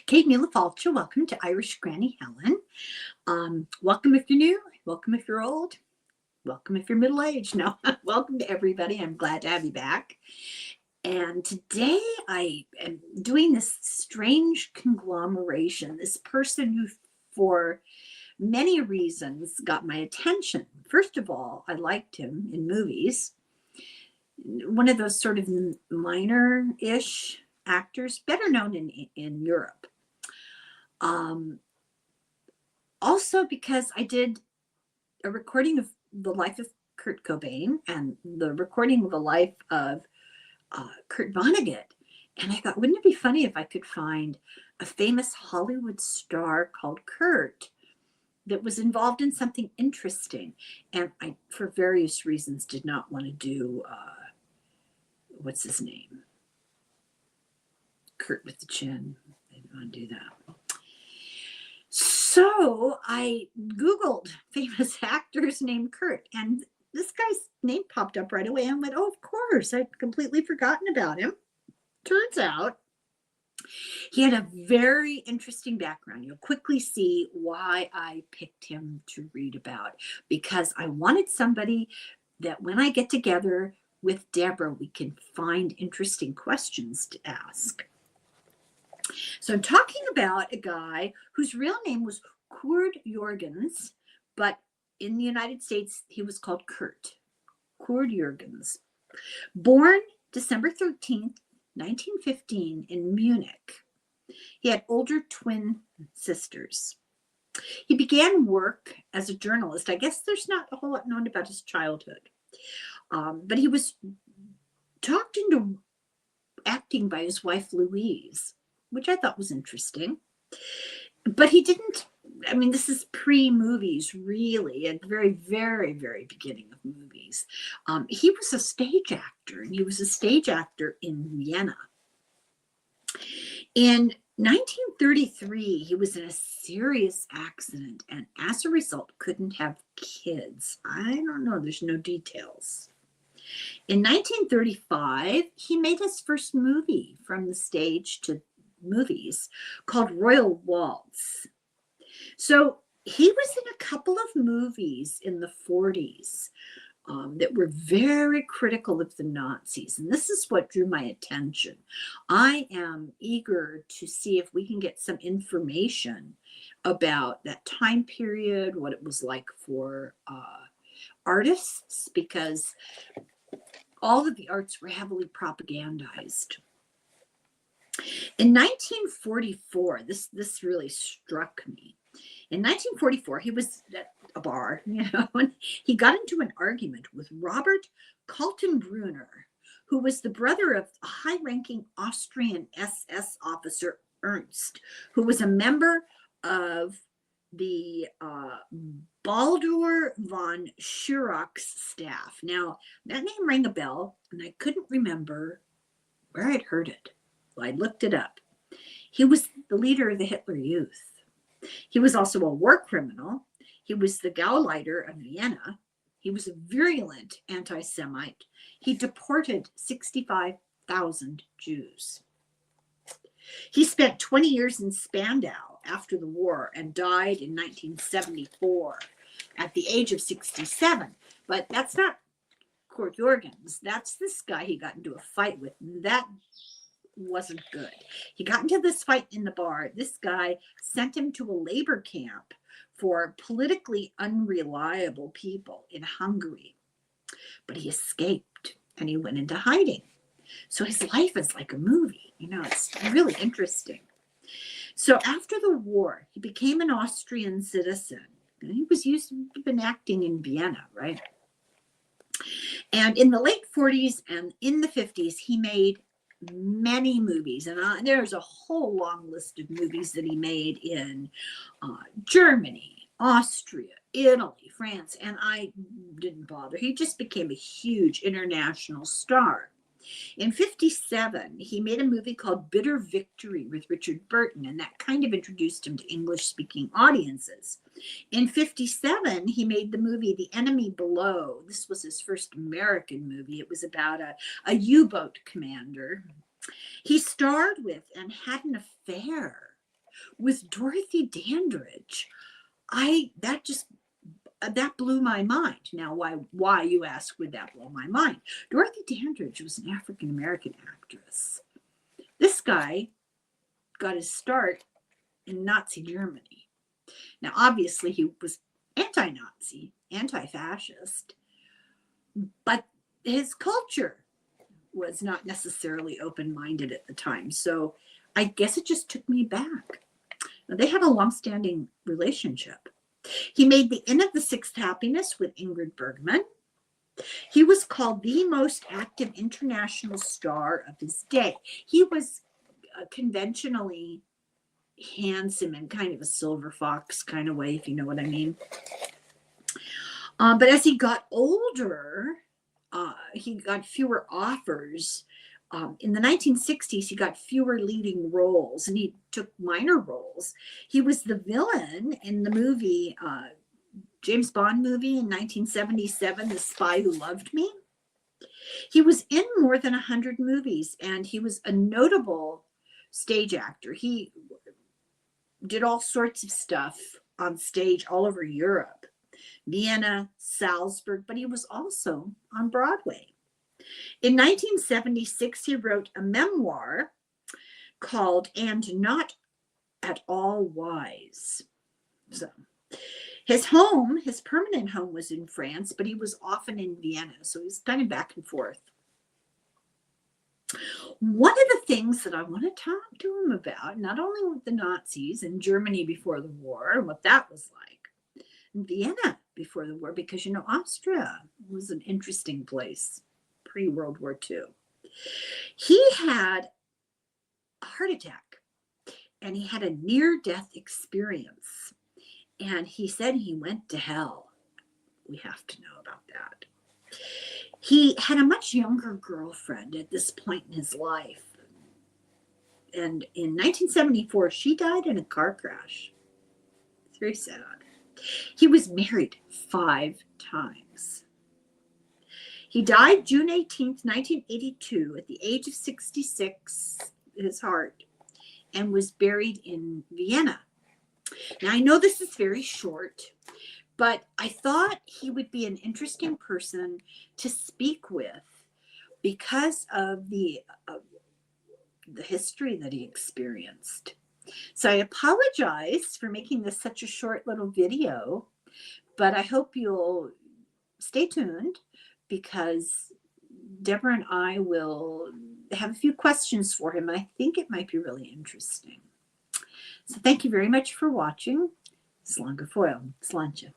Kate Mila Falcha, welcome to Irish Granny Helen. Welcome if you're new, welcome if you're old, welcome if you're middle-aged. No, welcome to everybody. I'm glad to have you back. And today I am doing this strange conglomeration, this person who, for many reasons, got my attention. First of all, I liked him in movies. One of those sort of minor-ish actors, better known in Europe. Also because I did a recording of the life of Kurt Cobain and the recording of the life of Kurt Vonnegut. And I thought, wouldn't it be funny if I could find a famous Hollywood star called Curt that was involved in something interesting? And I, for various reasons, did not want to do, what's his name? Curt with the chin. I didn't want to do that. So I Googled famous actors named Curt, and this guy's name popped up right away. I went, oh, of course, I'd completely forgotten about him. Turns out he had a very interesting background. You'll quickly see why I picked him to read about, because I wanted somebody that when I get together with Deborah, we can find interesting questions to ask. So I'm talking about a guy whose real name was Curd Jurgens, but in the United States, he was called Curt. Curd Jurgens. Born December 13th, 1915 in Munich. He had older twin sisters. He began work as a journalist. I guess there's not a whole lot known about his childhood. But he was talked into acting by his wife, Louise, which I thought was interesting. But he didn't, I mean, this is pre-movies, really, at the very, very, very beginning of movies. He was a stage actor, and he was a stage actor in Vienna. In 1933, he was in a serious accident, and as a result, couldn't have kids. I don't know, there's no details. In 1935, he made his first movie from the stage to movies called Royal Waltz. So he was in a couple of movies in the 40s that were very critical of the Nazis. And this is what drew my attention. I am eager to see if we can get some information about that time period, what it was like for artists, because all of the arts were heavily propagandized. In 1944, this really struck me. In 1944, he was at a bar, and he got into an argument with Robert Kaltenbrunner, who was the brother of a high-ranking Austrian SS officer Ernst, who was a member of the Baldur von Schirach's staff. Now, that name rang a bell, and I couldn't remember where I'd heard it. I looked it up. He was the leader of the Hitler Youth. He was also a war criminal. He was the Gauleiter of Vienna. He was a virulent anti-Semite. He deported 65,000 Jews. He spent 20 years in Spandau after the war and died in 1974 at the age of 67. But that's not Curd Jurgens. That's this guy he got into a fight with. That wasn't good. He got into this fight in the bar. This guy sent him to a labor camp for politically unreliable people in Hungary. But he escaped and he went into hiding. So his life is like a movie. It's really interesting. So after the war, he became an Austrian citizen. And he was used to been acting in Vienna, right? And in the late 40s and in the 50s, he made many movies, and there's a whole long list of movies that he made in Germany, Austria, Italy, France, and I didn't bother. He just became a huge international star. In 1957, he made a movie called Bitter Victory with Richard Burton, and that kind of introduced him to English-speaking audiences. In 1957, he made the movie The Enemy Below. This was his first American movie. It was about a U-boat commander. He starred with and had an affair was Dorothy Dandridge. That blew my mind. Now, why you ask, would that blow my mind? Dorothy Dandridge was an African-American actress. This guy got his start in Nazi Germany. Now, obviously, he was anti-Nazi, anti-fascist, but his culture was not necessarily open-minded at the time. So I guess it just took me back. Now, they had a long-standing relationship. He made the Inn of the Sixth Happiness with Ingrid Bergman. He was called the most active international star of his day. He was conventionally handsome in kind of a silver fox kind of way, if you know what I mean. But as he got older, he got fewer offers. In the 1960s, he got fewer leading roles, and he took minor roles. He was the villain in the movie, James Bond movie in 1977, The Spy Who Loved Me. He was in more than 100 movies, and he was a notable stage actor. He did all sorts of stuff on stage all over Europe, Vienna, Salzburg, but he was also on Broadway. In 1976, he wrote a memoir called And Not at All Wise. So his permanent home was in France, but he was often in Vienna, so he's kind of back and forth. One of the things that I want to talk to him about, not only with the Nazis in Germany before the war and what that was like, in Vienna before the war, because, Austria was an interesting place pre-World War II. He had a heart attack, and he had a near-death experience, and he said he went to hell. We have to know about that. He had a much younger girlfriend at this point in his life. And in 1974, she died in a car crash. It's very sad. He was married 5 times. He died June 18th, 1982, at the age of 66, his heart, and was buried in Vienna. Now, I know this is very short, but I thought he would be an interesting person to speak with because of the history that he experienced. So I apologize for making this such a short little video, but I hope you'll stay tuned because Deborah and I will have a few questions for him. I think it might be really interesting. So thank you very much for watching. Slán go fóill. Slánte.